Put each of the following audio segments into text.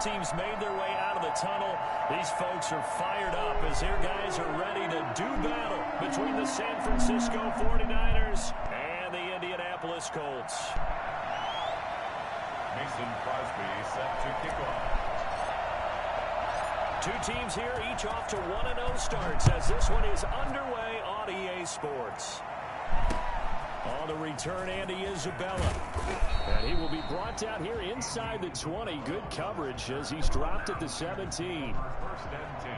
teams made their way out of the tunnel. These folks are fired up as their guys are ready to do battle between the San Francisco 49ers and the Indianapolis Colts. Mason Crosby set to kick off. Two teams here, each off to 1-0 starts as this one is underway on EA Sports. On the return, Andy Isabella. And he will be brought down here inside the 20. Good coverage as he's dropped at the 17. 1st and 10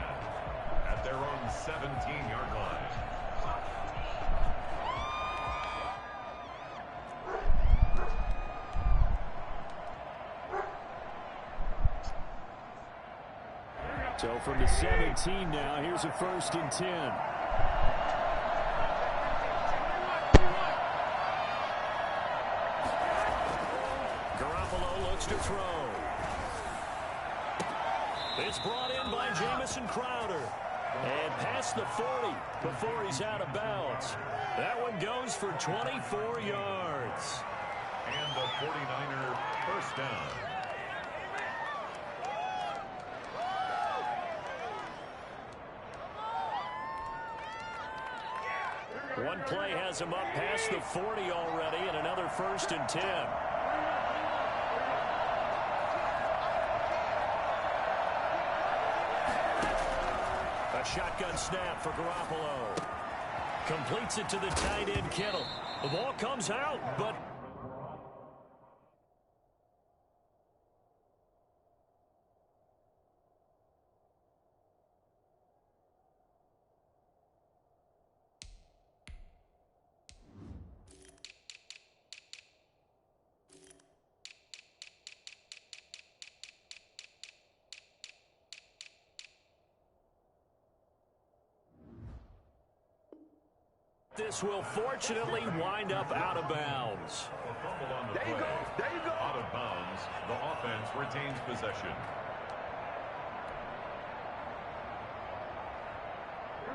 at their own 17-yard line. So from the 17 now, here's a 1st and 10. Garoppolo looks to throw. It's brought in by Jamison Crowder. And past the 40 before he's out of bounds. That one goes for 24 yards. And the 49er 1st down. One play has him up past the 40 already, and another 1st and 10. A shotgun snap for Garoppolo. Completes it to the tight end, Kittle. The ball comes out, but... this will fortunately wind up out of bounds. A fumble on the play. There you go. Out of bounds. The offense retains possession.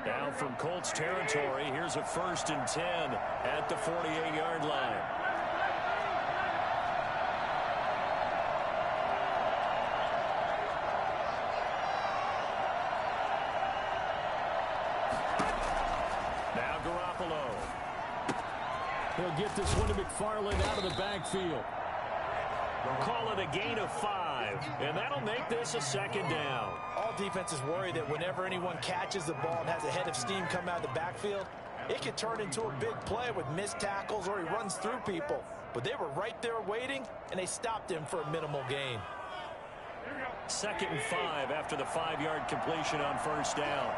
Now from Colts territory, here's a 1st and 10 at the 48-yard line. He'll get this one to McFarland out of the backfield. Call it a gain of 5, and that'll make this a 2nd down. All defenses worry that whenever anyone catches the ball and has a head of steam come out of the backfield, it could turn into a big play with missed tackles or he runs through people. But they were right there waiting, and they stopped him for a minimal gain. 2nd and 5 after the 5-yard completion on 1st down.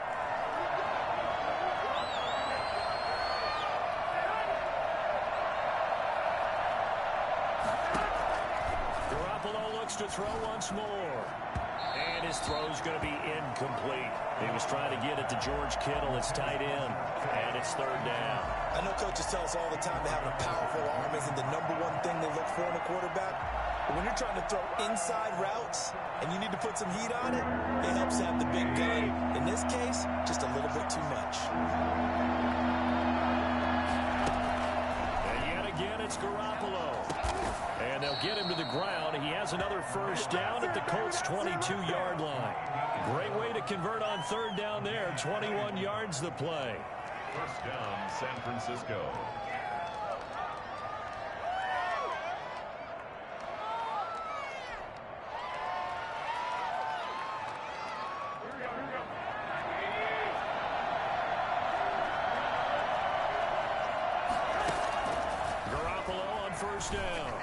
To throw once more. And his throw's going to be incomplete. He was trying to get it to George Kittle. It's tight end. And it's 3rd down. I know coaches tell us all the time that having a powerful arm isn't the #1 thing they look for in a quarterback. But when you're trying to throw inside routes and you need to put some heat on it, it helps have the big gun. In this case, just a little bit too much. And yet again, it's Garoppolo. And they'll get him to the ground. He has another 1st down at the Colts' 22-yard line. Great way to convert on 3rd down there. 21 yards the play. 1st down, San Francisco. Garoppolo on 1st down.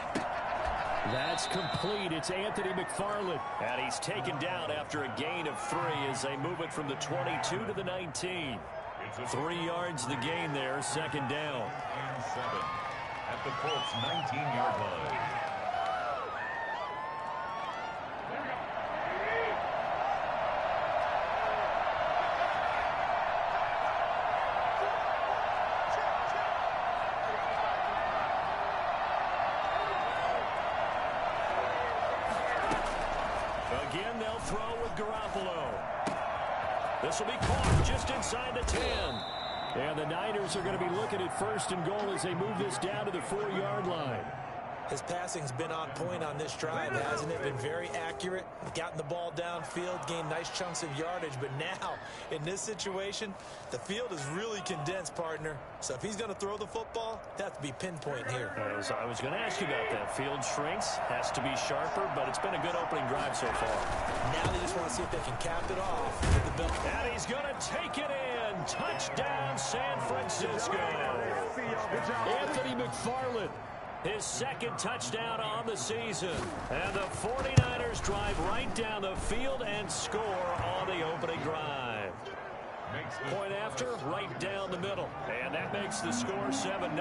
That's complete. It's Anthony McFarland. And he's taken down after a gain of 3 as they move it from the 22 to the 19. 3 yards the gain there, 2nd down. And 7 at the Colts' 19-yard line. Again, they'll throw with Garoppolo. This will be caught just inside the 10. And the Niners are going to be looking at 1st and goal as they move this down to the 4-yard line. His passing's been on point on this drive, hasn't it? Been very accurate, gotten the ball downfield, gained nice chunks of yardage. But now, in this situation, the field is really condensed, partner. So if he's going to throw the football, it has to be pinpoint here. I was going to ask you about that. Field shrinks, has to be sharper, but it's been a good opening drive so far. Now they just want to see if they can cap it off with the belt. And he's going to take it in. Touchdown, San Francisco. Anthony McFarland. His second touchdown on the season. And the 49ers drive right down the field and score on the opening drive. Point after, right down the middle. And that makes the score 7-0.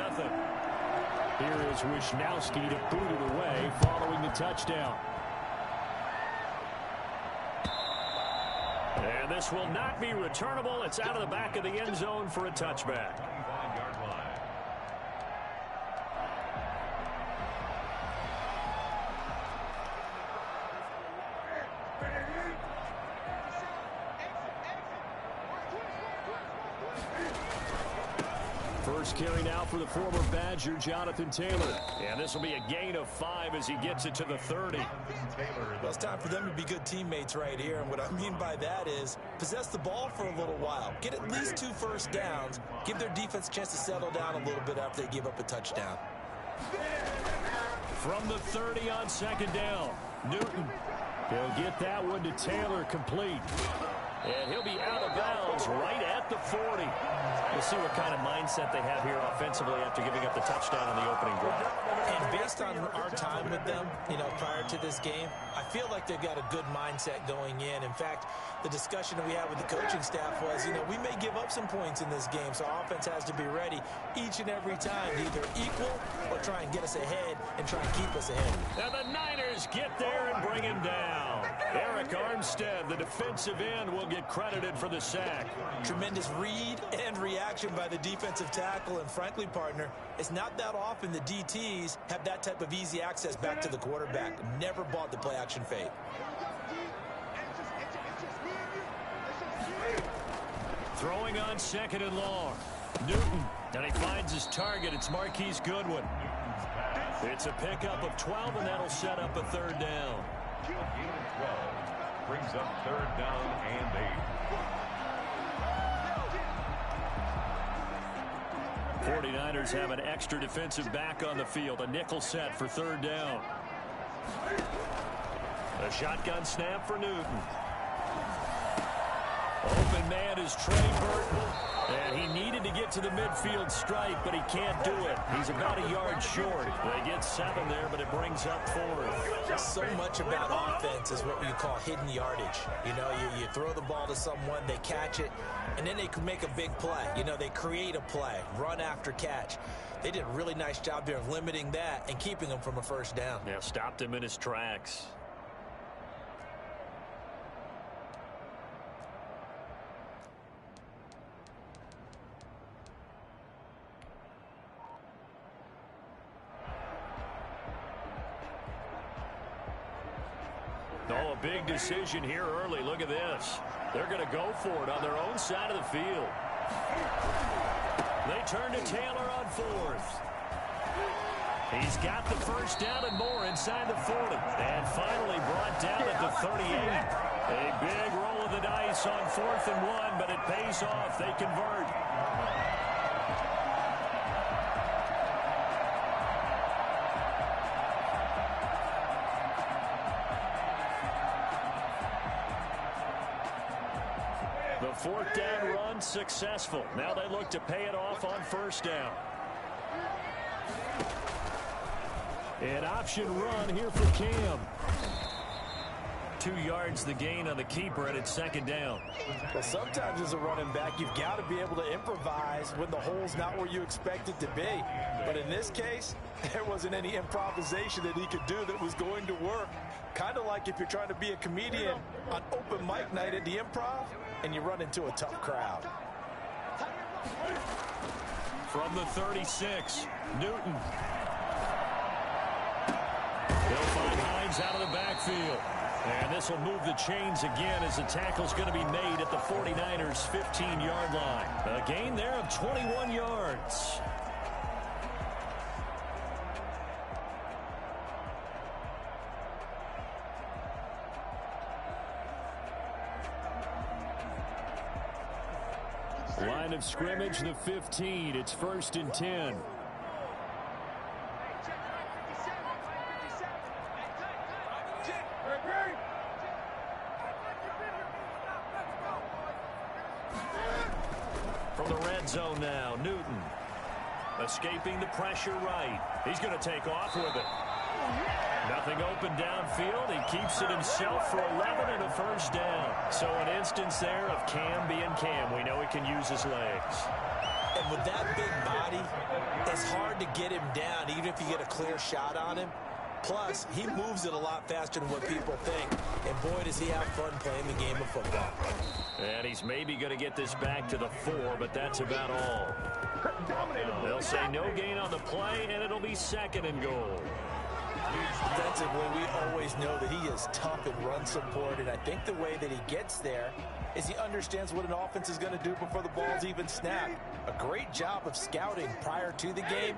Here is Wisnowski to boot it away following the touchdown. And this will not be returnable. It's out of the back of the end zone for a touchback. First carry now for the former Badger, Jonathan Taylor. And this will be a gain of 5 as he gets it to the 30. Well, it's time for them to be good teammates right here. And what I mean by that is possess the ball for a little while. Get at least 2 first downs. Give their defense a chance to settle down a little bit after they give up a touchdown. From the 30 on second down, Newton. He'll get that one to Taylor complete. And he'll be out of bounds right at the 40. We'll see what kind of mindset they have here offensively after giving up the touchdown on the opening drive. And based on our time with them, prior to this game, I feel like they've got a good mindset going in. In fact, the discussion that we had with the coaching staff was, we may give up some points in this game, so offense has to be ready each and every time to either equal or try and get us ahead and try and keep us ahead. And the Niners get there and bring him down. Eric Armstead, the defensive end, will get credited for the sack. Tremendous read and reaction by the defensive tackle, and frankly, partner, it's not that often the DTs have that type of easy access back to the quarterback. Never bought the play-action fake. Throwing on second and long. Newton, and he finds his target. It's Marquise Goodwin. It's a pickup of 12, and that'll set up a third down. 12 brings up third down and 8. 49ers have an extra defensive back on the field. A nickel set for third down. A shotgun snap for Newton. Open man is Trey Burton. And he needed to get to the midfield stripe, but he can't do it. He's about a yard short. They get 7 there, but it brings up 4. So much about offense is what you call hidden yardage. You throw the ball to someone, they catch it, and then they can make a big play. They create a play, run after catch. They did a really nice job there of limiting that and keeping him from a first down. Yeah, stopped him in his tracks. Oh, a big decision here early. Look at this. They're going to go for it on their own side of the field. They turn to Taylor on 4th. He's got the first down and more inside the 40. And finally brought down at the 38. A big roll of the dice on 4th and 1, but it pays off. They convert. The fourth down run successful. Now they look to pay it off on first down. An option run here for Cam. 2 yards the gain on the keeper, and it's second down. Well, sometimes as a running back, you've got to be able to improvise when the hole's not where you expect it to be. But in this case, there wasn't any improvisation that he could do that was going to work. Kind of like if you're trying to be a comedian on open mic night at the Improv and you run into a tough crowd. From the 36, Newton. They'll find Hines out of the backfield. And this will move the chains again as the tackle's going to be made at the 49ers' 15-yard line. A gain there of 21 yards. Line of scrimmage, the 15. It's 1st and 10. From the red zone now, Newton. Escaping the pressure right. He's going to take off with it. Nothing open downfield. He keeps it himself for 11 and a 1st down. So an instance there of Cam being Cam. We know he can use his legs. And with that big body, it's hard to get him down, even if you get a clear shot on him. Plus, he moves it a lot faster than what people think. And boy, does he have fun playing the game of football. And he's maybe going to get this back to the 4, but that's about all. They'll say no gain on the play, and it'll be 2nd and goal. Defensively, we always know that he is tough in run support, and I think the way that he gets there is he understands what an offense is going to do before the ball's even snapped. A great job of scouting prior to the game,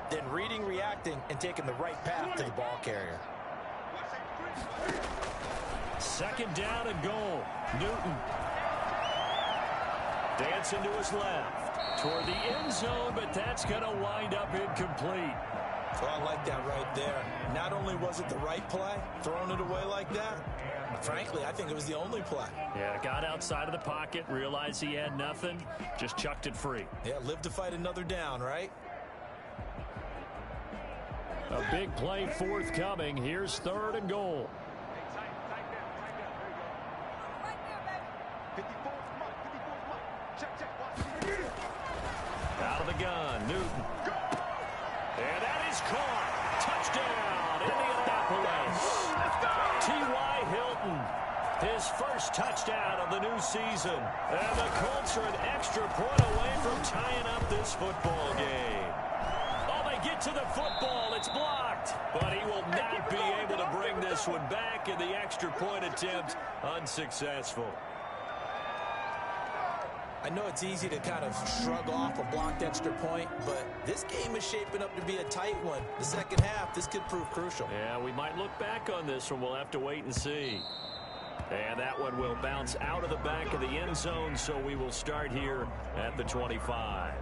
then reading, reacting, and taking the right path to the ball carrier. 2nd down and goal. Newton. Dancing to his left. Toward the end zone, but that's going to wind up incomplete. Well, I like that right there. Not only was it the right play, throwing it away like that, but frankly, I think it was the only play. Yeah, got outside of the pocket, realized he had nothing, just chucked it free. Yeah, live to fight another down, right? A big play forthcoming. Here's 3rd and goal. Out of the gun, Newton. And that is caught. Touchdown, Indianapolis. T.Y. Hilton, his 1st touchdown of the new season. And the Colts are an extra point away from tying up this football game. Oh, they get to the football. It's blocked. But he will not be able to bring this one back, and the extra point attempt unsuccessful. I know it's easy to kind of shrug off a blocked extra point, but this game is shaping up to be a tight one. The second half, this could prove crucial. Yeah, we might look back on this one. We'll have to wait and see. And that one will bounce out of the back of the end zone, so we will start here at the 25.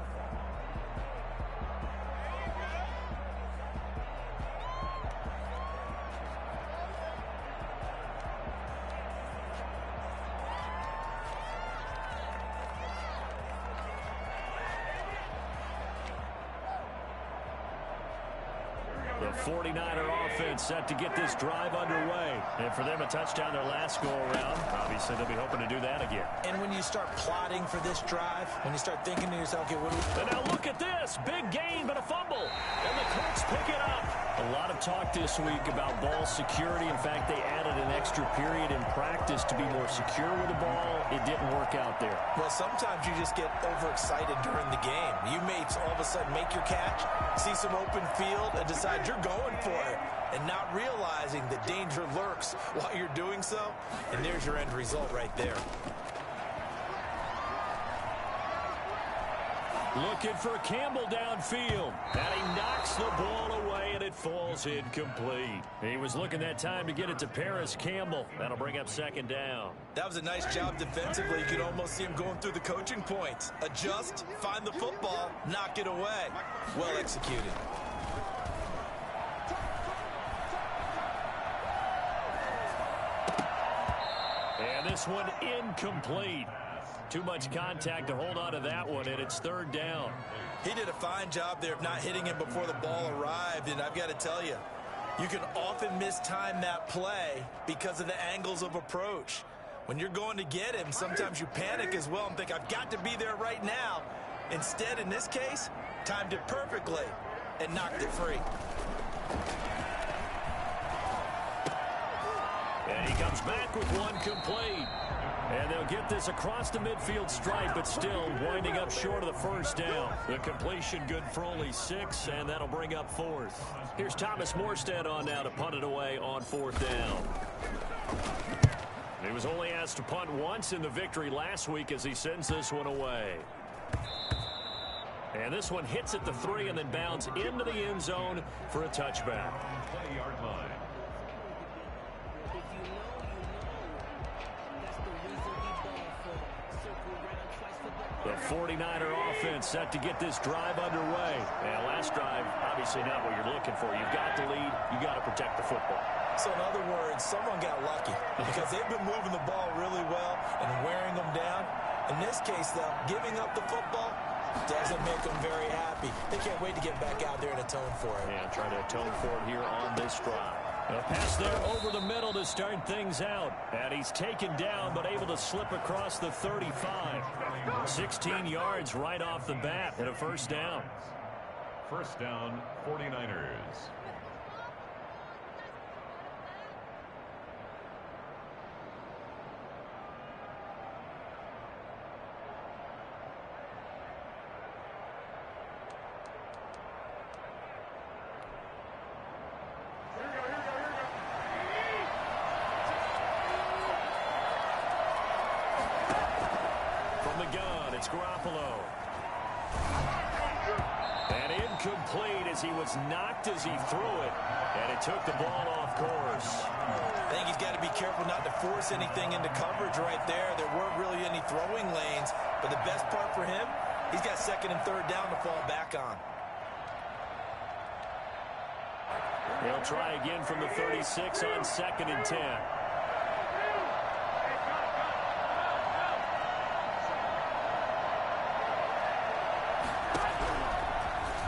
The 49er offense set to get this drive underway. And for them, a touchdown their last go-around. Obviously, they'll be hoping to do that again. And when you start plotting for this drive, when you start thinking to yourself, okay, what do we... And now look at this. Big gain, but a fumble. And the Colts pick it up. A lot of talk this week about ball security. In fact, they added an extra period in practice to be more secure with the ball. It didn't work out there. Well, sometimes you just get overexcited during the game. You may all of a sudden make your catch, see some open field, and decide you're going for it, and not realizing the danger lurks while you're doing so. And there's your end result right there. Looking for Campbell downfield. And he knocks the ball away, and it falls incomplete. He was looking that time to get it to Paris Campbell. That'll bring up 2nd down. That was a nice job defensively. You could almost see him going through the coaching points. Adjust, find the football, knock it away. Well executed. And this one incomplete. Too much contact to hold on to that one, and it's 3rd down. He did a fine job there of not hitting him before the ball arrived, and I've got to tell you, you can often mistime that play because of the angles of approach. When you're going to get him, sometimes you panic as well and think, I've got to be there right now. Instead, in this case, timed it perfectly and knocked it free. And he comes back with one complete. And they'll get this across the midfield stripe, but still winding up short of the 1st down. The completion good for only 6, and that'll bring up 4th. Here's Thomas Morstead on now to punt it away on 4th down. He was only asked to punt once in the victory last week as he sends this one away. And this one hits at the 3 and then bounds into the end zone for a touchback. Play-yard line. The 49er offense set to get this drive underway. And last drive, obviously not what you're looking for. You've got the lead. You got to protect the football. So in other words, someone got lucky because they've been moving the ball really well and wearing them down. In this case, though, giving up the football doesn't make them very happy. They can't wait to get back out there and atone for it. Yeah, trying to atone for it here on this drive. A pass there over the middle to start things out. And he's taken down, but able to slip across the 35. 16 yards right off the bat and a first down. First down, 49ers. It's Garoppolo. And incomplete as he was knocked as he threw it. And it took the ball off course. I think he's got to be careful not to force anything into coverage right there. There weren't really any throwing lanes. But the best part for him, he's got second and third down to fall back on. He'll try again from the 36 on second and 10.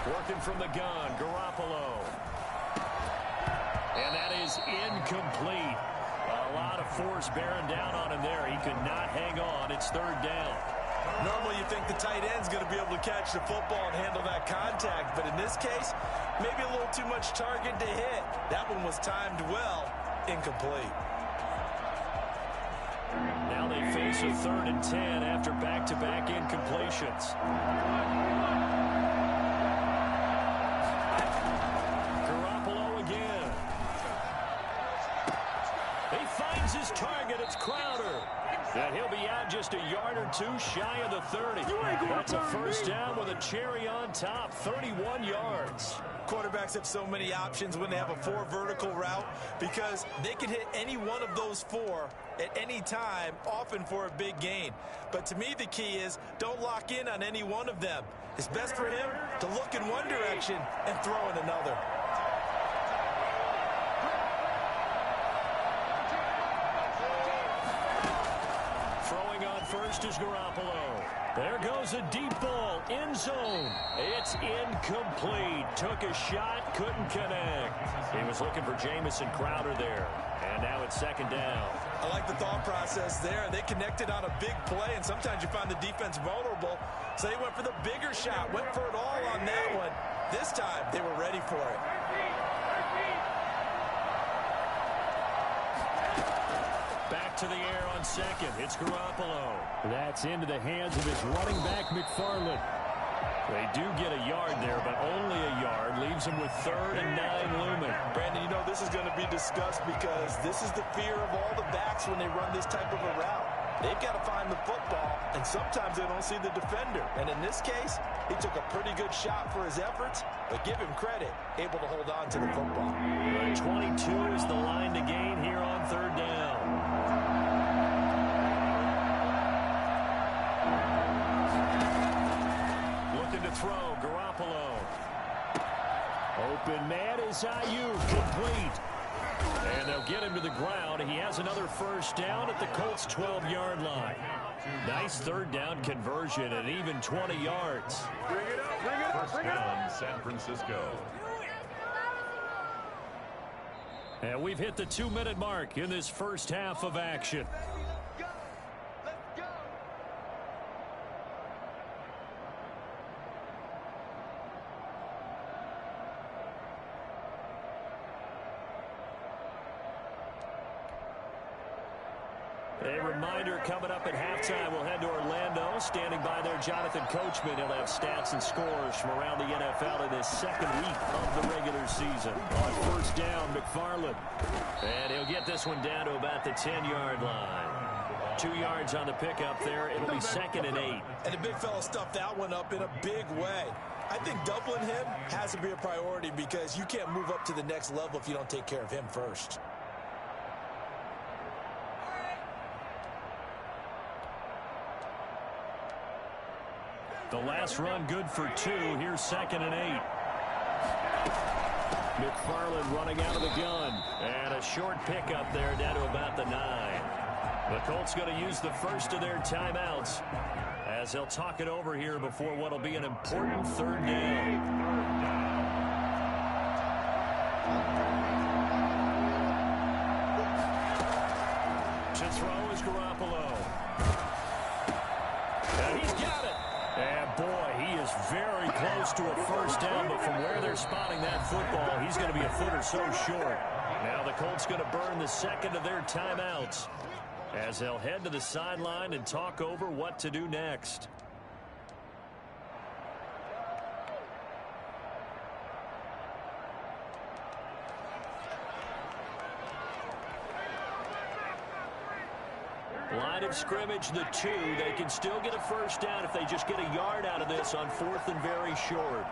Working from the gun, Garoppolo. And that is incomplete. A lot of force bearing down on him there. He could not hang on. It's third down. Normally you think the tight end's going to be able to catch the football and handle that contact. But in this case, maybe a little too much target to hit. That one was timed well. Incomplete. Now they face a third and 10 after back-to-back incompletions. His target, it's Crowder. And he'll be out just a yard or two shy of the 30. That's a first down with a cherry on top, 31 yards. Quarterbacks have so many options when they have a 4 vertical route because they can hit any one of those 4 at any time, often for a big gain. But to me, the key is don't lock in on any one of them. It's best for him to look in one direction and throw in another. First is Garoppolo. There goes a deep ball, end zone. It's incomplete. Took a shot, couldn't connect. He was looking for Jamison Crowder there. And now it's second down. I like the thought process there. They connected on a big play, and sometimes you find the defense vulnerable. So they went for the bigger shot, went for it all on that one. This time, they were ready for it. Back to the air on second. It's Garoppolo. That's into the hands of his running back, McFarland. They do get a yard there, but only a yard. Leaves him with third and 9 looming. Brandon, you know this is going to be discussed because this is the fear of all the backs when they run this type of a route. They've got to find the football, and sometimes they don't see the defender. And in this case, he took a pretty good shot for his efforts, but give him credit, able to hold on to the football. 22 is the line to gain here on third down. Looking to throw, Garoppolo. Open man is Ayuk, complete. And they'll get him to the ground. He has another first down at the Colts' 12-yard line. Nice third down conversion and even 20 yards. First down, San Francisco. And we've hit the 2-minute mark in this first half of action. A reminder coming up at halftime, we'll head to Orlando. Standing by there, Jonathan Coachman. He'll have stats and scores from around the NFL in this second week of the regular season. On first down, McFarland. And he'll get this one down to about the 10-yard line. 2 yards on the pickup there. It'll be second and 8. And the big fella stuffed that one up in a big way. I think doubling him has to be a priority because you can't move up to the next level if you don't take care of him first. The last run good for 2. Here's 2nd and 8. McFarland running out of the gun. And a short pickup there down to about the 9. The Colts going to use the first of their timeouts as they'll talk it over here before what will be an important 3rd down. To throw is Garoppolo. And he's got it. And boy, he is very close to a first down, but from where they're spotting that football, he's going to be a foot or so short. Now the Colts going to burn the second of their timeouts as they'll head to the sideline and talk over what to do next. Line of scrimmage, the 2. They can still get a first down if they just get a yard out of this on 4th and very short.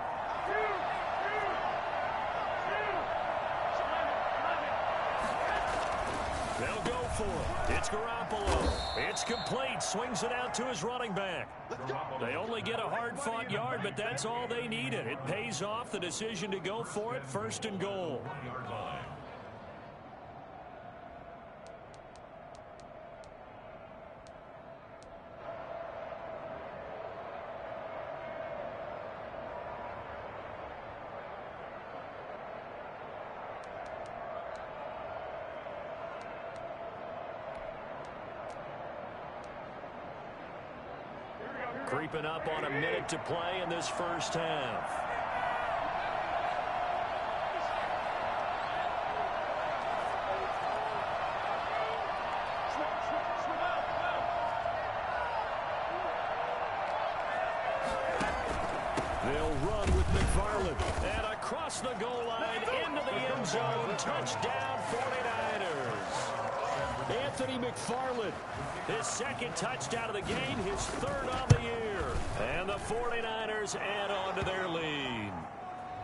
They'll go for it. It's Garoppolo. It's complete. Swings it out to his running back. They only get a hard-fought yard, but that's all they needed. It pays off the decision to go for it. 1st and goal. Creeping up on a minute to play in this first half. They'll run with McFarland. And across the goal line into the end zone. Touchdown 49ers. Anthony McFarland, his 2nd touchdown of the game, his 3rd on the year. And the 49ers add on to their lead.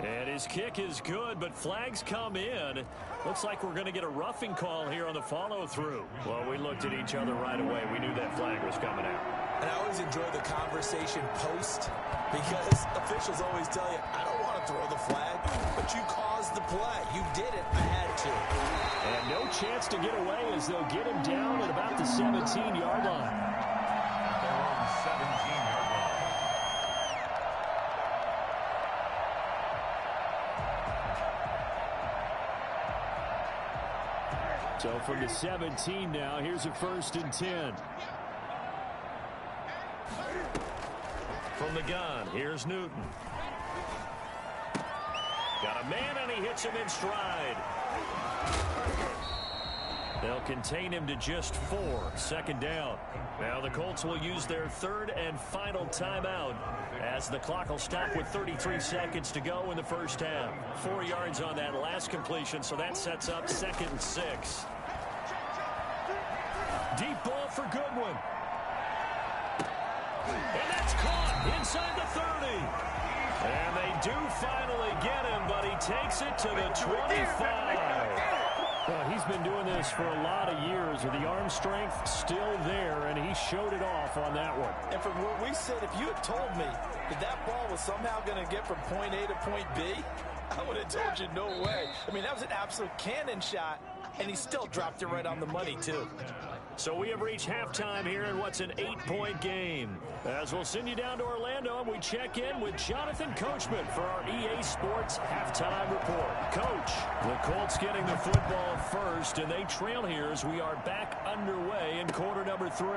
And his kick is good, but flags come in. Looks like we're going to get a roughing call here on the follow-through. Well, we looked at each other right away. We knew that flag was coming out. And I always enjoy the conversation post because officials always tell you, I don't want to throw the flag, but you caused the play. You did it. I had to. And no chance to get away as they'll get him down at about the 17-yard line. Their own 17-yard line. So from the 17 now, here's a 1st and 10. From the gun, here's Newton. Got a man, and he hits him in stride. They'll contain him to just 4. 2nd down. Now the Colts will use their 3rd and final timeout as the clock will stop with 33 seconds to go in the first half. 4 yards on that last completion, so that sets up 2nd and 6. Deep ball for Goodwin. And that's caught inside the 30. And they do finally get him, but he takes it to the 25. Well, he's been doing this for a lot of years with the arm strength still there, and he showed it off on that one. And from where we sit, if you had told me that ball was somehow going to get from point A to point B, I would have told you no way. I mean, that was an absolute cannon shot, and he still dropped it right on the money, too. So we have reached halftime here in what's an 8-point game. As we'll send you down to Orlando, and we check in with Jonathan Coachman for our EA Sports Halftime Report. Coach, the Colts getting the football first, and they trail here as we are back underway in quarter number 3.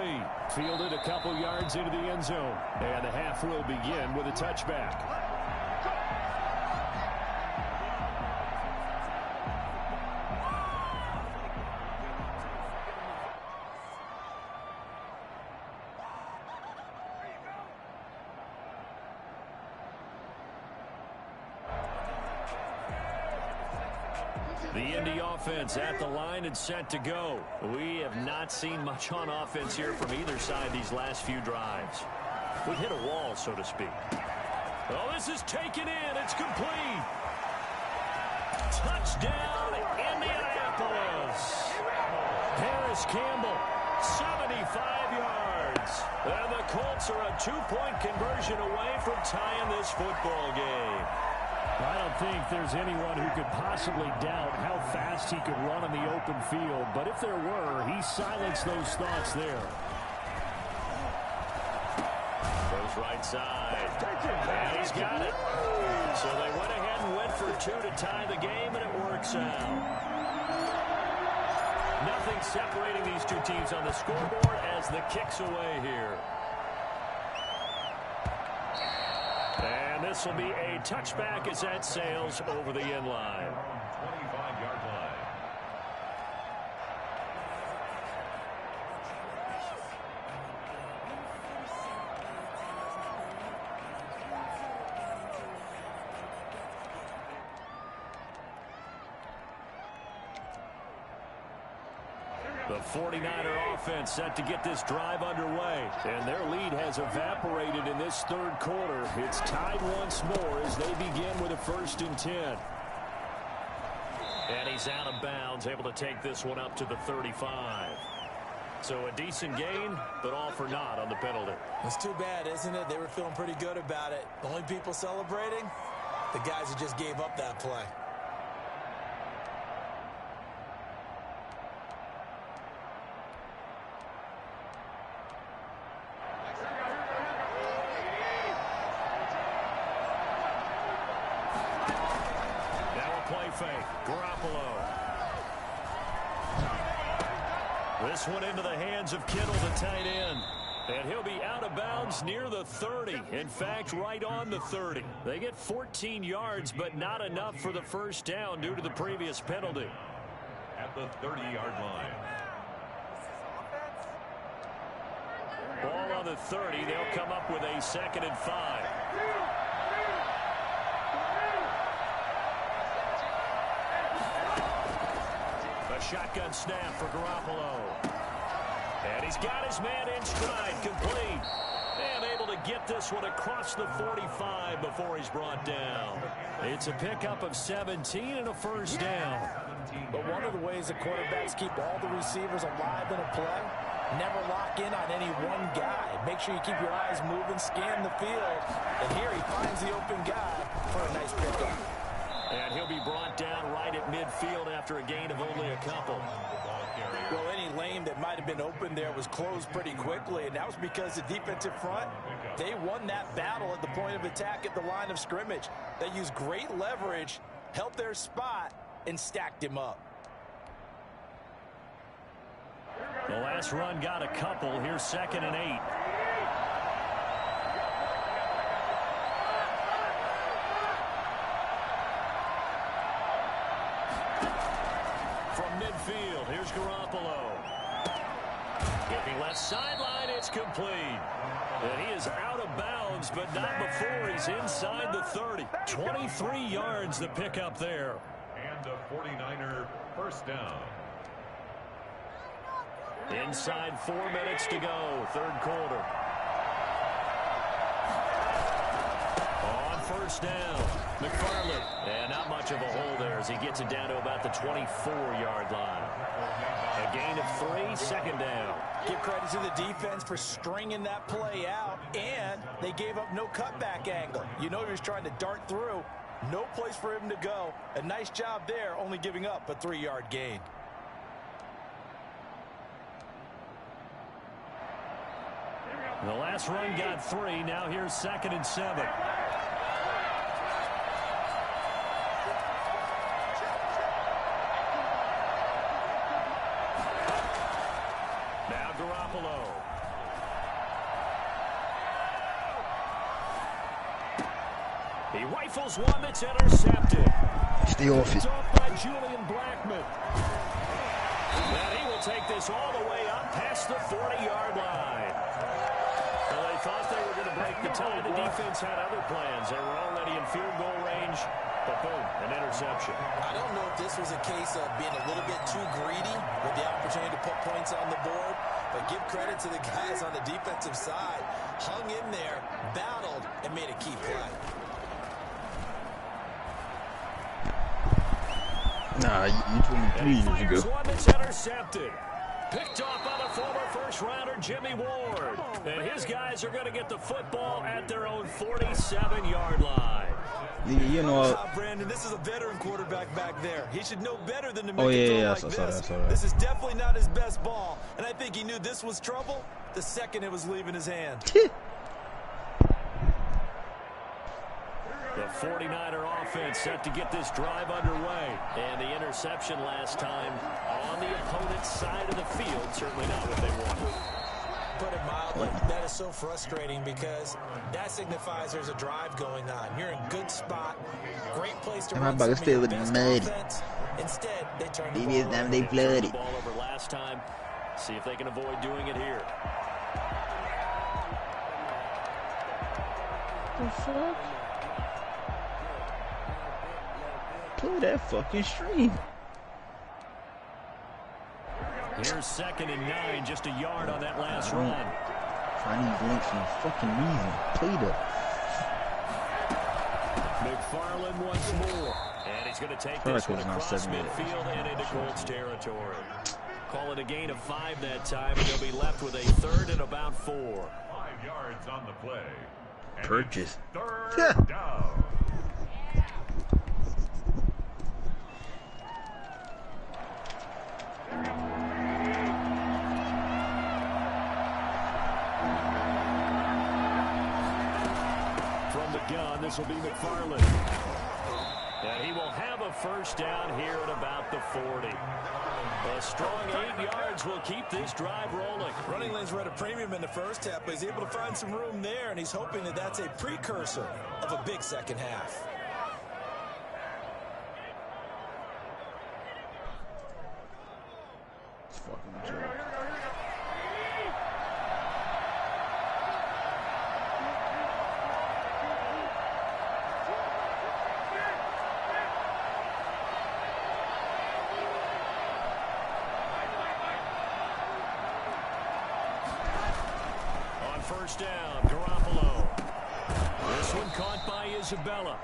Fielded a couple yards into the end zone, and the half will begin with a touchback. The Indy offense at the line and set to go. We have not seen much on offense here from either side these last few drives. We hit a wall, so to speak. Oh, this is taken in. It's complete. Touchdown, Indianapolis. Paris Campbell 75 yards. And the Colts are a 2-point conversion away from tying this football game. I don't think there's anyone who could possibly doubt how fast he could run in the open field. But if there were, he silenced those thoughts there. Goes right side. And he's got it. So they went ahead and went for 2 to tie the game, and it works out. Nothing separating these two teams on the scoreboard as the kick's away here. And this will be a touchback as that sails over the end line. 25-yard line. The 49er offense set to get this drive underway. And their lead has evaporated in this third quarter. It's tied once more as they begin with a 1st and 10. And he's out of bounds, able to take this one up to the 35. So a decent gain, but all for naught on the penalty. It's too bad, isn't it? They were feeling pretty good about it. The only people celebrating, the guys who just gave up that play. Garoppolo. This one into the hands of Kittle, the tight end. And he'll be out of bounds near the 30. In fact, right on the 30. They get 14 yards, but not enough for the 1st down due to the previous penalty. At the 30-yard line. Ball on the 30. They'll come up with a 2nd and 5. Shotgun snap for Garoppolo. And he's got his man in stride, complete. And able to get this one across the 45 before he's brought down. It's a pickup of 17 and a 1st down. But one of the ways the quarterbacks keep all the receivers alive in a play, never lock in on any one guy. Make sure you keep your eyes moving, scan the field. And here he finds the open guy for a nice pickup. And he'll be brought down right at midfield after a gain of only a couple. Well, any lane that might have been open there was closed pretty quickly, and that was because the defensive front, they won that battle at the point of attack at the line of scrimmage. They used great leverage, helped their spot, and stacked him up. The last run got a couple. Here's 2nd and 8. Midfield, here's Garoppolo. Getting left sideline, it's complete. And he is out of bounds, but not before he's inside the 30. 23 yards the pickup there. And a 49er 1st down. Inside 4 minutes to go, 3rd quarter. On 1st down, McFarland. And not much of a hole there as he gets it down to about the 24-yard line. A gain of 3, 2nd down. Give credit to the defense for stringing that play out, and they gave up no cutback angle. You know he was trying to dart through. No place for him to go. A nice job there, only giving up a 3-yard gain. The last run got 3. Now here's 2nd and 7. Now Garoppolo. He rifles one that's intercepted. Stay off it. Off by Julian Blackmon. And he will take this all the way up past the 40-yard line. Well, they thought they were going to break the tie. The defense had other plans. They were already in field goal range, but boom, an interception. I don't know if this was a case of being a little bit too greedy with the opportunity to put points on the board, but give credit to the guys on the defensive side. Hung in there, battled, and made a key play. Nah, you told me 3 years ago. One that's intercepted. Picked off by the former first-rounder Jimmy Ward. And his guys are going to get the football at their own 47-yard line. You know, Brandon, this is a veteran quarterback back there. He should know better than to make a throw like this. This is definitely not his best ball, and I think he knew this was trouble the second it was leaving his hand. The 49er offense set to get this drive underway. And the interception last time on the opponent's side of the field. Certainly not what they wanted. Put it mildly, that is so frustrating because that signifies there's a drive going on. You're in a good spot, great place to run some of your best offense. Instead, they turn the ball over. They turned the ball over last time. See if they can avoid doing it here. The fuck? Play that fucking stream. Here's 2nd and 9, just a yard on that last run. Find these links for no fucking reason. Play that. McFarland once more. And he's going to take this one across midfield and into Colts territory. Call it a gain of 5 that time, and they'll be left with a 3rd and about 4. 5 yards on the play. Purchase. 3rd down. This will be McFarland. And he will have a first down here at about the 40. A strong 8 yards will keep this drive rolling. Running lanes were at a premium in the first half, but he's able to find some room there, and he's hoping that that's a precursor of a big second half. It's fucking joke. First down, Garoppolo. This one caught by Isabella.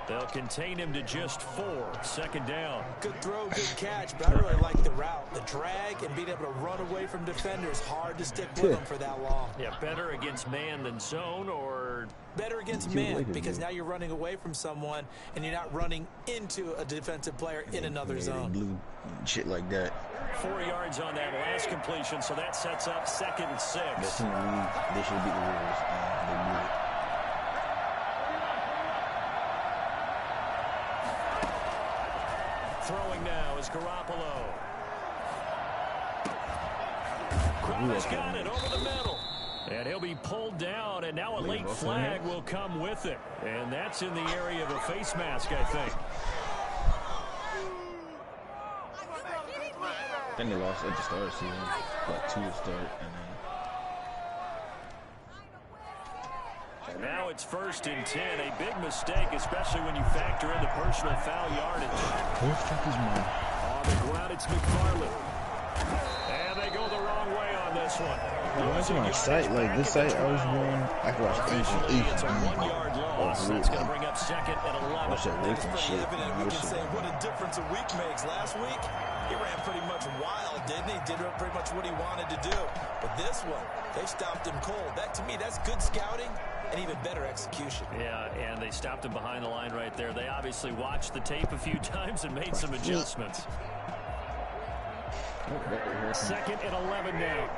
They'll contain him to just 4. 2nd down. Good throw, good catch, but I really like the route. The drag and being able to run away from defenders. Hard to stick with them for that long. Yeah, better against man than zone, or... Better against man, because now you're running away from someone and you're not running into a defensive player in another zone. Blue shit like that. 4 yards on that last completion, so that sets up 2nd and 6. That's in the league. They should beat the Warriors. They blew it. Throwing now is Garoppolo. Crowder's got it over the middle. And he'll be pulled down, and now a late flag will come with it. And that's in the area of a face mask, I think. I think they lost at the start of the season. Like 2 to start, and now it's 1st and 10. A big mistake, especially when you factor in the personal foul yardage. Who the fuck is mine? On the ground, it's McFarland. And they go the wrong way on this one. That's my site. Like this site I was on, I could watch Officially, it's a 1-yard loss. That's going to bring up 2nd and 11. It's pretty evident we can say what a difference a week makes. Last week, he ran pretty much wild, didn't he? Did pretty much what he wanted to do. But this one, they stopped him cold. That, to me, that's good scouting and even better execution. Yeah, and they stopped him behind the line right there. They obviously watched the tape a few times and made some adjustments. 2nd and 11 now.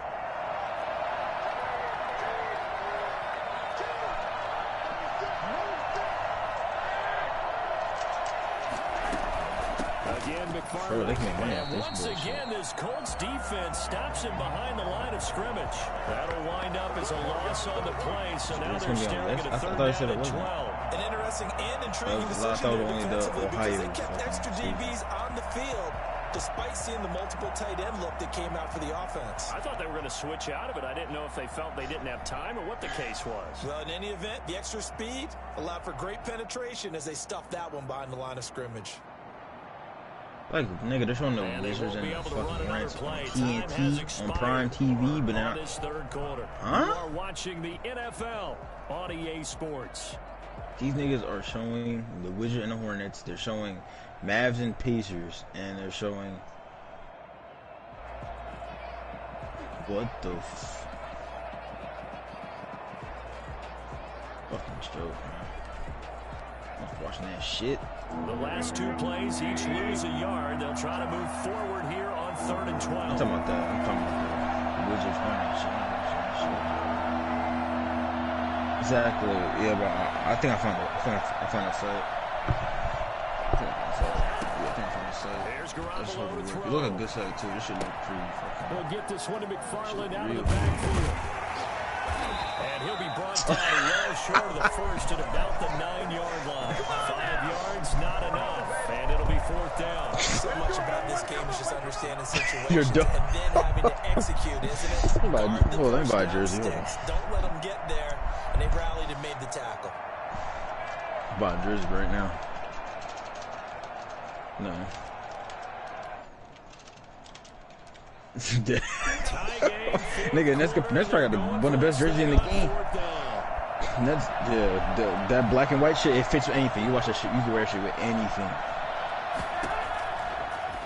Again, McFarland. And once again, this Colts defense stops him behind the line of scrimmage. That'll wind up as a loss on the play, so now they're staring at a 3rd down and 12. An interesting and intriguing decision defensively because they kept extra DBs on the field despite seeing the multiple tight end look that came out for the offense. I thought they were going to switch out of it. I didn't know if they felt they didn't have time or what the case was. Well, in any event, the extra speed allowed for great penetration as they stuffed that one behind the line of scrimmage. Like, nigga, they're showing the Wizards and the fucking Reds on TNT, on Prime TV, but now... This 3rd quarter. Huh? You are watching the NFL on EA Sports. These niggas are showing the Wizards and the Hornets. They're showing Mavs and Pacers, and they're showing What the fucking stroke, man. I'm watching that shit. The last 2 plays, each lose a yard. They'll try to move forward here on 3rd and 12. I'm talking about that. I'm talking about the Wizards running shit. Exactly. Yeah, but I think I found it. I found a site. You look a good site too. This should look pretty fucking. We'll get this one to McFarland out of the backfield. And he'll be brought down well short of the first at about the 9-yard line. 5 yards, not enough. And it'll be 4th down. So much about this game is just understanding situations You're dumb. and then having to execute, isn't it? Let me buy a jersey. Don't let them get there. And they rallied and made the tackle. Buy a jersey right now. No. Nigga, that's probably got one of the best jerseys in the game. And that's that black and white shit. It fits with anything. You watch that shit. You can wear shit with anything.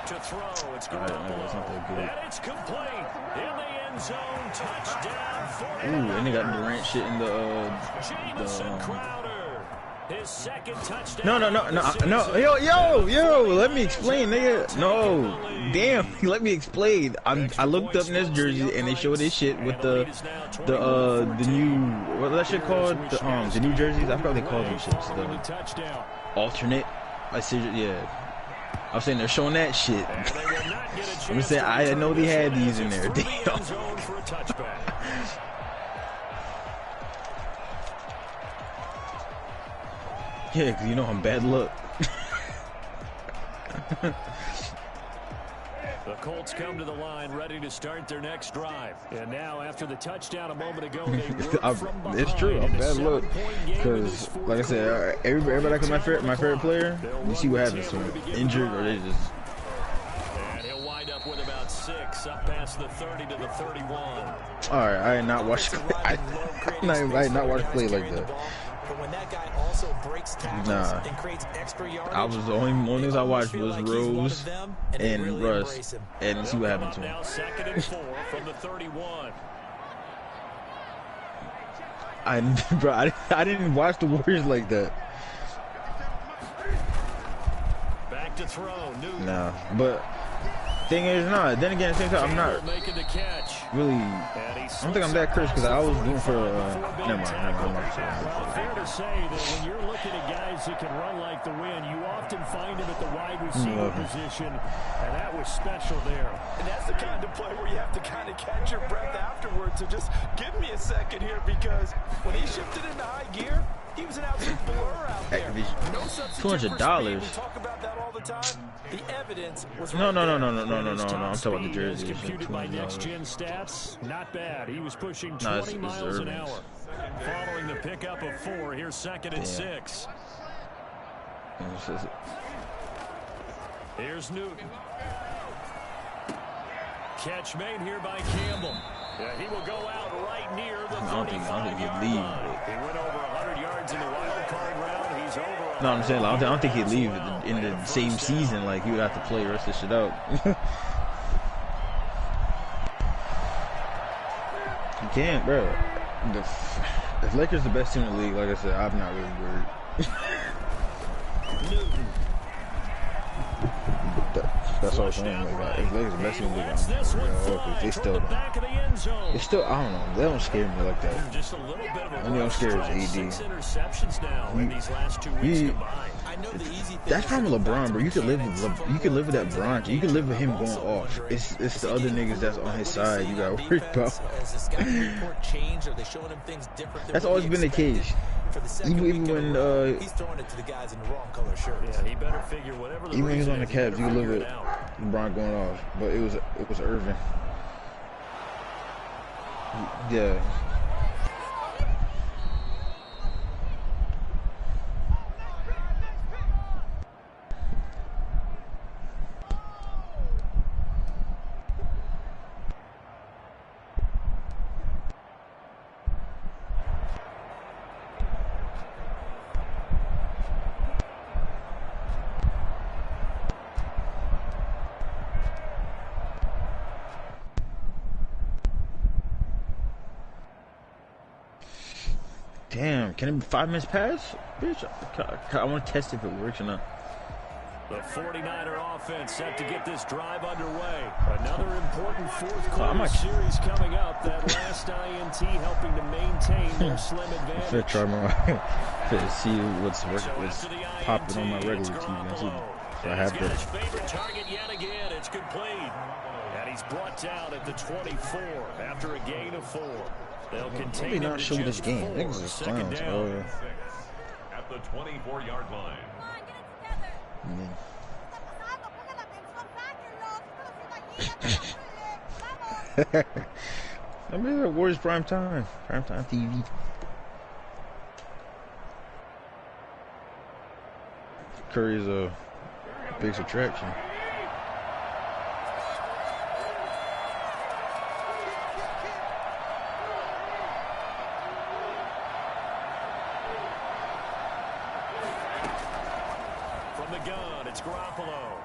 To throw, it's Alright, that's not that good. and it's complete in the end zone. Touchdown for Ooh, and they got Durant shit in the Jamison Crowder. His second touchdown. No. Yo, let me explain, nigga. No, damn, let me explain. I looked up in this jersey and they showed this shit with the new, what that shit called? The new jerseys. I forgot what they call them shits. The alternate. I see, yeah. I was saying they're showing that shit. I'm saying I know they had these in there. Damn. Yeah, because you know I'm bad luck. The Colts come to the line ready to start their next drive. And now after the touchdown a moment ago, they work from behind. It's true, I'm bad luck. Because, like I said, everybody like my favorite player, you see what happens to him. Injured or they just... And he'll wind up with about 6 up past the 30 to the 31. Alright, I ain't not watched I ain't not watched play like that. But when that guy also breaks tackles and creates extra yardage, I was the only things I watched was Rose and Russ, and see what happened to him. Now 2nd and 4 from the 31. I didn't watch the Warriors like that. Back to throw. Nah, but thing is, then again, at the same time, I'm not really. I don't think I'm that cursed because I was doing for. Never mind. Well, fair to say that when you're looking at guys that can run like the wind, you often find them at the wide receiver position, and that was special there. And that's the kind of play where you have to kind of catch your breath afterwards. So just give me a second here, because when he shifted into high gear, he was an absolute blur out there. No substitute for speed. We talk about that all the time. The evidence was No. I'm talking about the jersey. Computed by Next Gen Stats, not bad. He was pushing 20 miles an hour. Following the pickup of 4, here's 2nd and 6. Here's Newton. Catch made here by Campbell. Yeah, he will go out right near the 35-yard line. He went over 100 yards in the wild card round. He's over. No, I'm saying I don't think he'd leave in the same season. Like he would have to play the rest of the shit out. You can't, bro. The Lakers the best team in the league. Like I said, I'm not really worried. Newton. That's all I'm saying. Like, if Lakers the best team in the league, they still, I don't know. They don't scare me like that. Just a little bit of a only I'm scared is AD. 6 interceptions now in these last 2 weeks combined. That's from LeBron, bro. You could live with that Bron. You could live with him going off. It's the other niggas that's on his side you gotta worry about. That's always been the case. Even when he's throwing it to the guys in the wrong color shirts. Yeah, he better figure whatever the even when he's on the Cavs, you could live with it LeBron going off. But it was Irving. Yeah. Damn, can it be 5 minutes pass? Bitch, I want to test if it works or not. The 49er offense set to get this drive underway. Another important fourth quarter series coming up. That last INT helping to maintain their slim advantage. I'm try to see what's popping on my regular TV. So I have to. His favorite target yet again. It's complete. And he's brought down at the 24 after a gain of 4. They'll continue. Maybe not show this game. Niggas is clowns. At the 24-yard line. I mean, the Warriors prime time TV. Curry's a big attraction. From the gun, it's Garoppolo.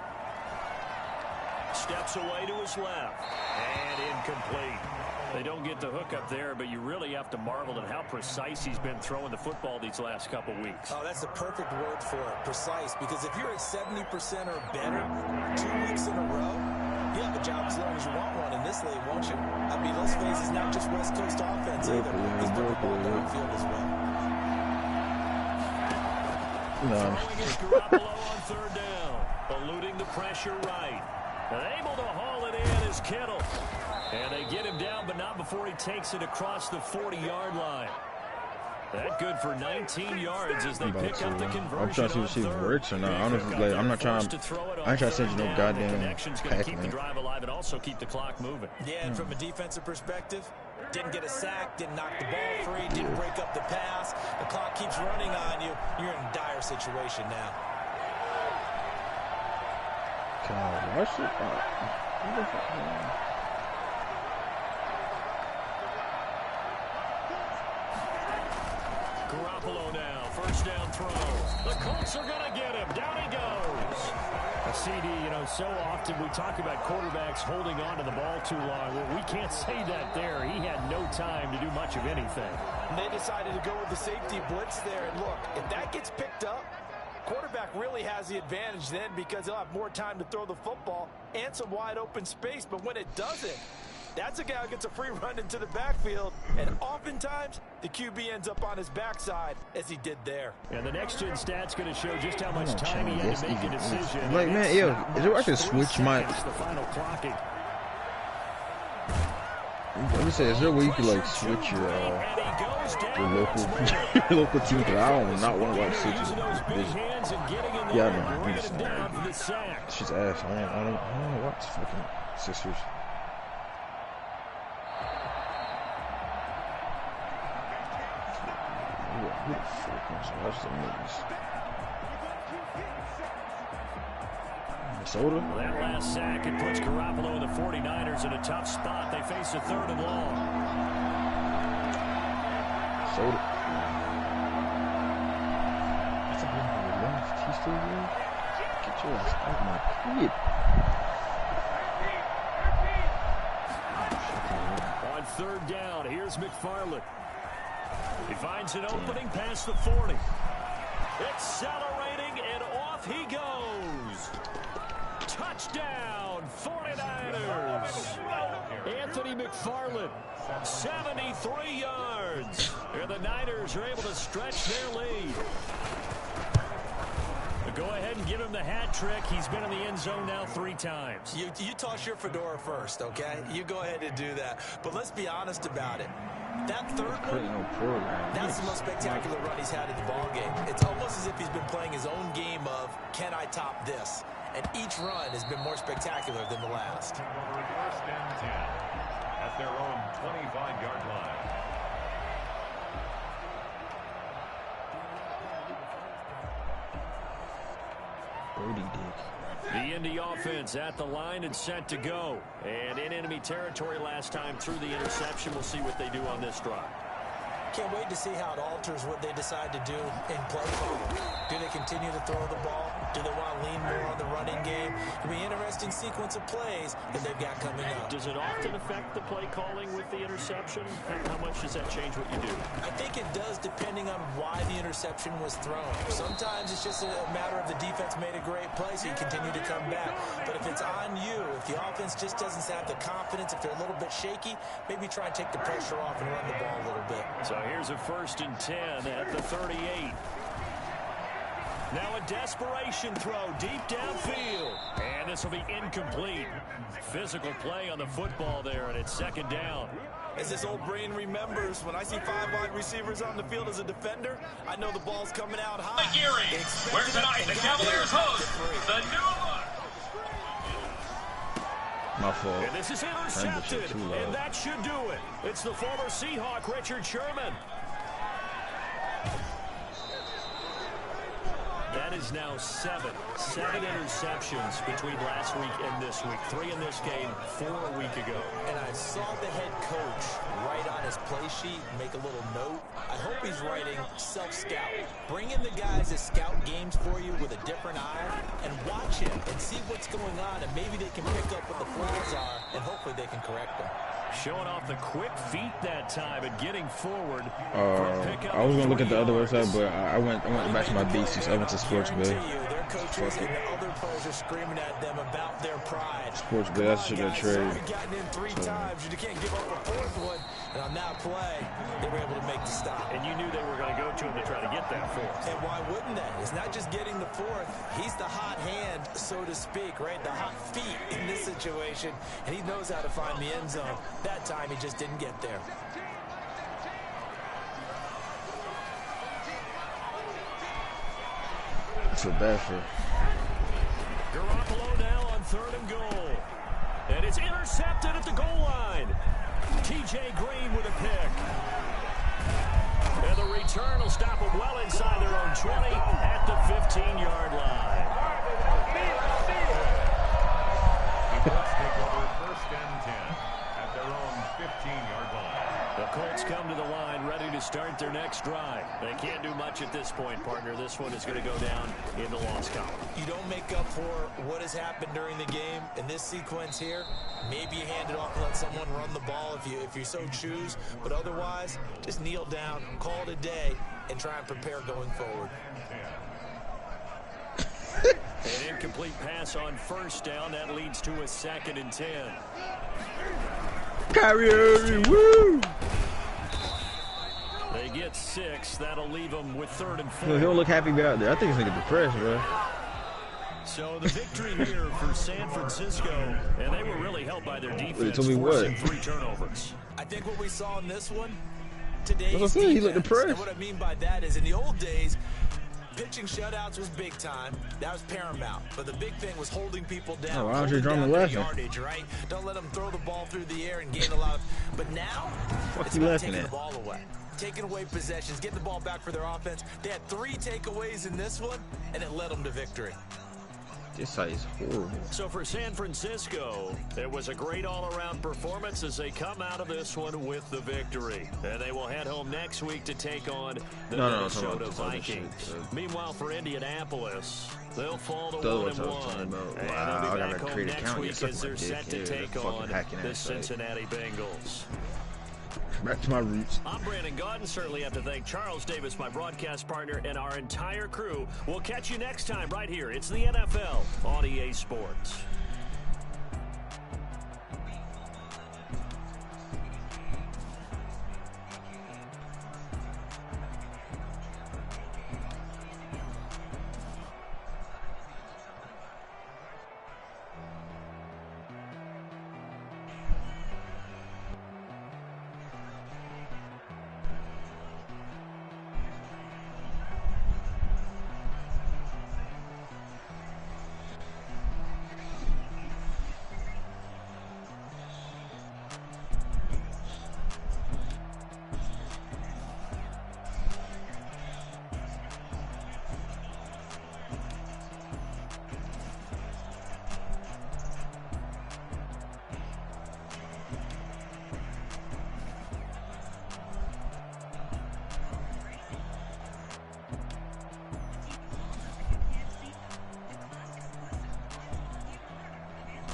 Steps away to his left. And incomplete. They don't get the hook up there, but you really have to marvel at how precise he's been throwing the football these last couple weeks. Oh, that's the perfect word for it, precise. Because if you're at 70% or better 2 weeks in a row, you have a job as long as you want one in this league, won't you? I mean, let's face it, it's not just West Coast offense either. He's putting the ball downfield as well. Throwing is Garoppolo on third down. Eluding the pressure right. And able to haul it in is Kittle. And they get him down, but not before he takes it across the 40-yard line. That good for 19 yards as they pick up the conversion. I'm trying to see if it works or not. Honestly, like, I'm not trying to. I ain't trying to send you no goddamn pack, keep the drive alive and also keep the clock moving. Yeah, and from a defensive perspective, didn't get a sack, didn't knock the ball free, didn't break up the pass. The clock keeps running on you. You're in a dire situation now. God, watch it. Garoppolo now, first down throw. The Colts are going to get him. Down he goes. A CD, so often we talk about quarterbacks holding on to the ball too long. Well, we can't say that there. He had no time to do much of anything. And they decided to go with the safety blitz there. And look, if that gets picked up, quarterback really has the advantage then because he'll have more time to throw the football and some wide open space. But when it doesn't, that's a guy who gets a free run into the backfield, and oftentimes the QB ends up on his backside as he did there. And the next gen stat's going to show just how much time he had to make a decision. Like, man, yo, is there I can switch my? The final clocking. Let me say, is there a way you can like switch your local team? Because I don't not want to watch Sixers. Yeah, I know. It's just ass. I don't want to watch fucking Sixers. Who the fuck wants to watch the movies? Minnesota? Well, that last sack, it puts Garoppolo and the 49ers in a tough spot. They face a 3rd and long. Minnesota. That's a good one. Left. He's still here? Get your ass out of my kid. On 3rd down, here's McFarland. He finds an opening past the 40. Accelerating, and off he goes. Touchdown, 49ers. Anthony McFarland, 73 yards. And the Niners are able to stretch their lead. Go ahead and give him the hat trick. He's been in the end zone now 3 times. You toss your fedora first, okay? You go ahead and do that. But let's be honest about it. That 3rd one, that's the most spectacular run he's had in the ballgame. It's almost as if he's been playing his own game of, can I top this? And each run has been more spectacular than the last. 1st and 10 at their own 25-yard line. The Indy offense at the line and set to go. And in enemy territory last time through the interception. We'll see what they do on this drive. Can't wait to see how it alters what they decide to do in play calling. Do they continue to throw the ball? Do they want to lean more on the running game? It'll be an interesting sequence of plays that they've got coming up. Does it often affect the play calling with the interception? How much does that change what you do? I think it does, depending on why the interception was thrown. Sometimes it's just a matter of the defense made a great play, so you continue to come back. But if it's on you, if the offense just doesn't have the confidence, if they're a little bit shaky, maybe try and take the pressure off and run the ball a little bit. So here's a 1st and 10 at the 38. Now a desperation throw deep downfield. And this will be incomplete. Physical play on the football there, and it's 2nd down. As this old brain remembers, when I see 5 wide receivers on the field as a defender, I know the ball's coming out high. Where tonight the Cavaliers host the new look. My fault. And this is intercepted, and that should do it. It's the former Seahawk, Richard Sherman. That is now 7 interceptions between last week and this week. 3 in this game, 4 a week ago. And I saw the head coach write on his play sheet, make a little note. I hope he's writing self-scout. Bring in the guys that scout games for you with a different eye and watch him and see what's going on, and maybe they can pick up what the flaws are, and hopefully they can correct them. Showing off the quick feet that time and getting forward. I was gonna look at the other website, but I went back to my basics. I went to Sports Bay. Their coaches and the other players are screaming at them about their pride. Sports Bay, that's a good trade. You've gotten in 3 times. You can't give up a 4th one. And on that play, they were able to make the stop. And you knew they were going to go to him to try to get that 4th. And why wouldn't they? It's not just getting the 4th. He's the hot hand, so to speak, right? The hot feet in this situation. And he knows how to find the end zone. That time, he just didn't get there. That's a bad for. Garoppolo now on 3rd and goal. And it's intercepted at the goal line. T.J. Green with a pick. And the return will stop them well inside their own 20 at the 15-yard line. Let's take over 1st and 10 at their own 15-yard line. The Colts come to the line ready to start their next drive. They can't do much at this point, partner. This one is going to go down in the loss column. You don't make up for what has happened during the game in this sequence here. Maybe you hand it off and let someone run the ball if you so choose. But otherwise, just kneel down, call it a day, and try and prepare going forward. An incomplete pass on 1st down. That leads to a 2nd and 10. Kyrie, woo! They get 6. That'll leave them with 3rd and 4. He don't look happy out there. I think he's nigga depressed, bro. So the victory here for San Francisco, and they were really helped by their defense, told me forcing what? 3 turnovers. I think what we saw in this one, today's That's what I said, he looked defense, depressed. and what I mean by that is in the old days, pitching shutouts was big time. That was paramount. But the big thing was holding people down. Oh, Andre holding Drummond down their laughing. yardage, right? Don't let them throw the ball through the air and gain a lot of... But now, Fuck it's you about laughing taking at? the ball away. Taking away possessions, getting the ball back for their offense. They had 3 takeaways in this one, and it led them to victory. This site is horrible. So for San Francisco, it was a great all-around performance as they come out of this one with the victory. And they will head home next week to take on the Minnesota Vikings. Meanwhile, for Indianapolis, they'll fall to 1-1. And they'll be back home next week as they're set to take on the Cincinnati Bengals. Back to my roots. I'm Brandon Gaudin. Certainly have to thank Charles Davis, my broadcast partner, and our entire crew. We'll catch you next time right here. It's the NFL on EA Sports.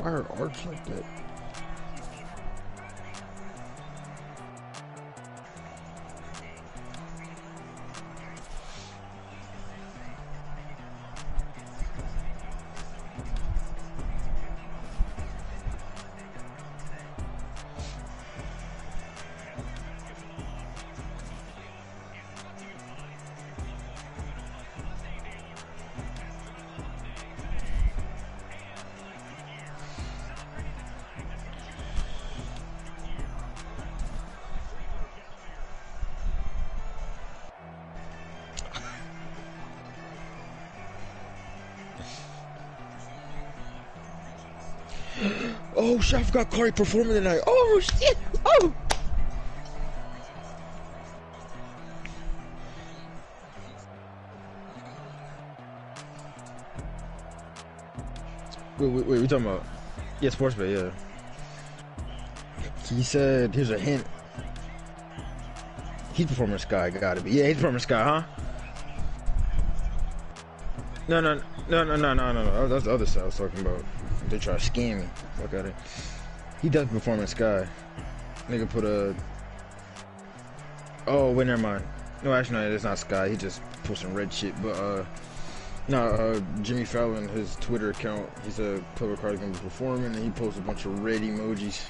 fire arch like that? Oh shit, I forgot Curry performing tonight. Oh shit! Oh! Wait, we talking about? Yeah, sports bet, yeah. He said, here's a hint. He's performing Sky, gotta be. Yeah, he's performing Sky, huh? No. That's the other side I was talking about. They try to scam me. Fuck out of it. He does perform in Sky. Nigga put a... Oh, wait, never mind. No, actually, no, it's not Sky. He just put some red shit. But, Jimmy Fallon, his Twitter account, he said Playboy Cardi's gonna be performing, and he posted a bunch of red emojis.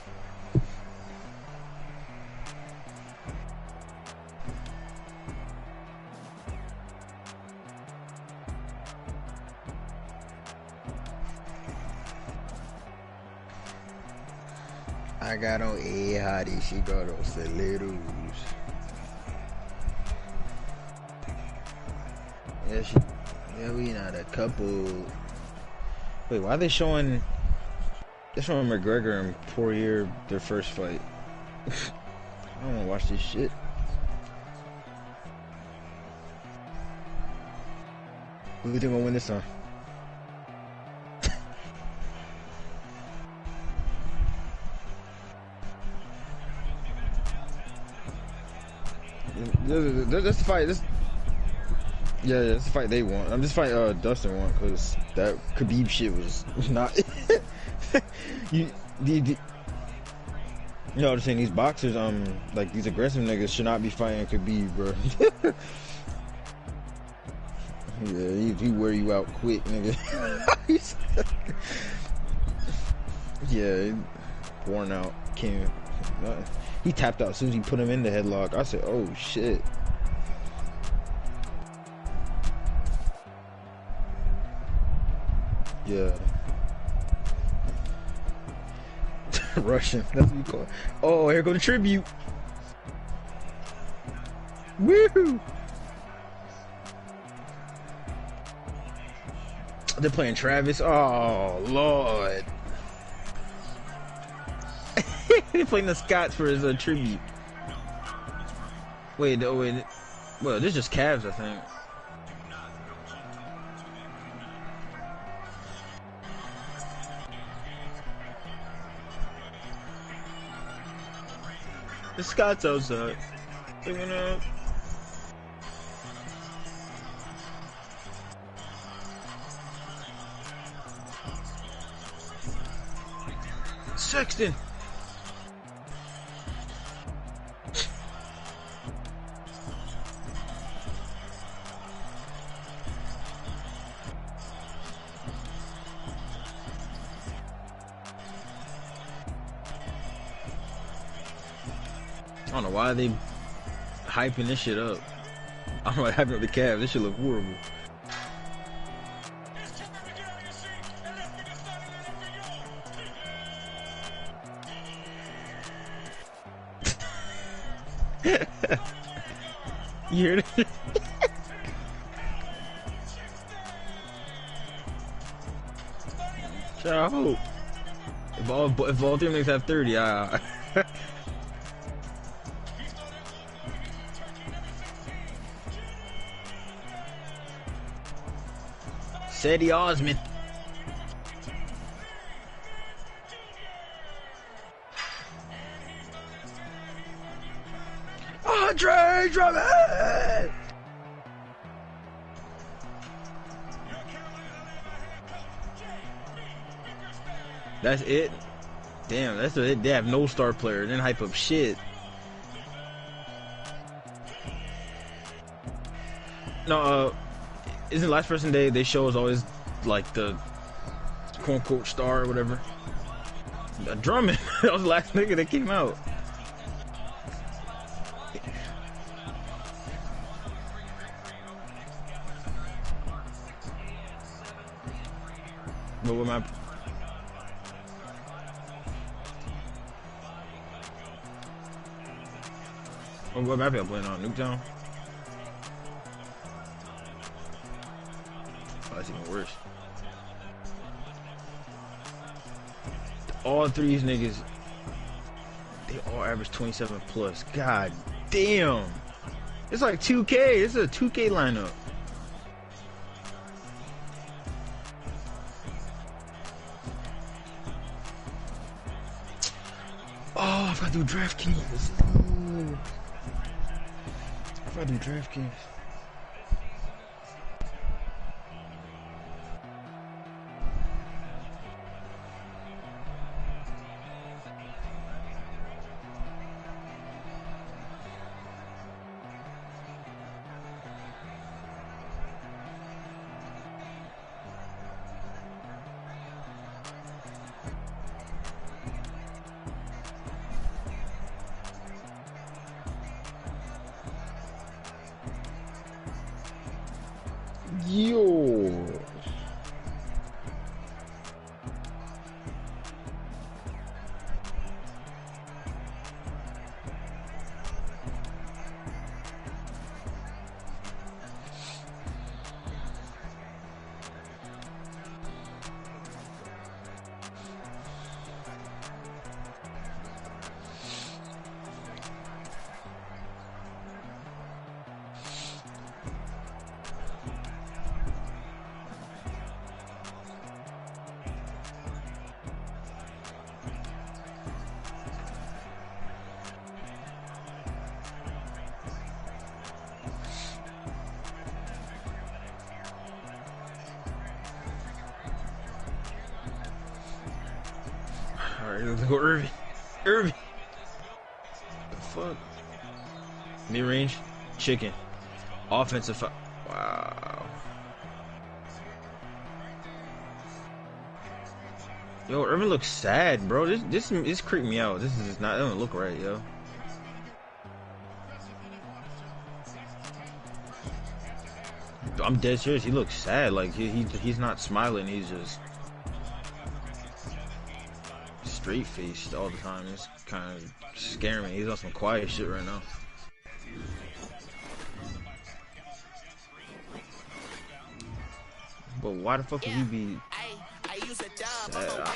I got on a hottie, she got on celeros. Yeah, we not a couple. Wait, why are they showing? They're showing McGregor and Poirier their first fight. I don't wanna watch this shit. Who do you think will win this time? This fight, yeah, that's the fight they want. I'm just fight Dustin want, because that Khabib shit was not. You know, I'm saying these boxers, like these aggressive niggas should not be fighting Khabib, bro. Yeah, he wear you out quick, nigga. Yeah, worn out, can't. He tapped out as soon as he put him in the headlock. I said, oh shit. Yeah. Russian, that's what you call it. Oh, here go the tribute. Woo! They're playing Travis. Oh, Lord. They're playing the Scots for his tribute. Wait. Well, this is just Cavs, I think. The Scots outside. They went up. Sexton. I don't know why they hyping this shit up. I don't know what happened with the Cavs. This shit look horrible. You hear that? I hope. If all three niggas have 30, Cedi Osman. Andre Drummond. That's it. Damn, that's it. They have no star player. Then hype up shit. No, isn't last person they show is always like the quote unquote star or whatever? Drummond. That was the last nigga that came out. But what my what map y'all playing on? Nuketown? Oh, that's even worse. All three of these niggas, they all average 27 plus. God damn. It's like 2K. This is a 2K lineup. Oh, if I do DraftKings. No. If I do DraftKings. Yo. Alright, let's go Irving. Irving. The fuck? Mid-range, chicken. Offensive. Wow. Yo, Irving looks sad, bro. This creeped me out. This is just not. It doesn't look right, yo. I'm dead serious. He looks sad. Like he's not smiling. He's just straight faced all the time. It's kind of scaring me. He's on some quiet shit right now. But why the fuck would he be sad?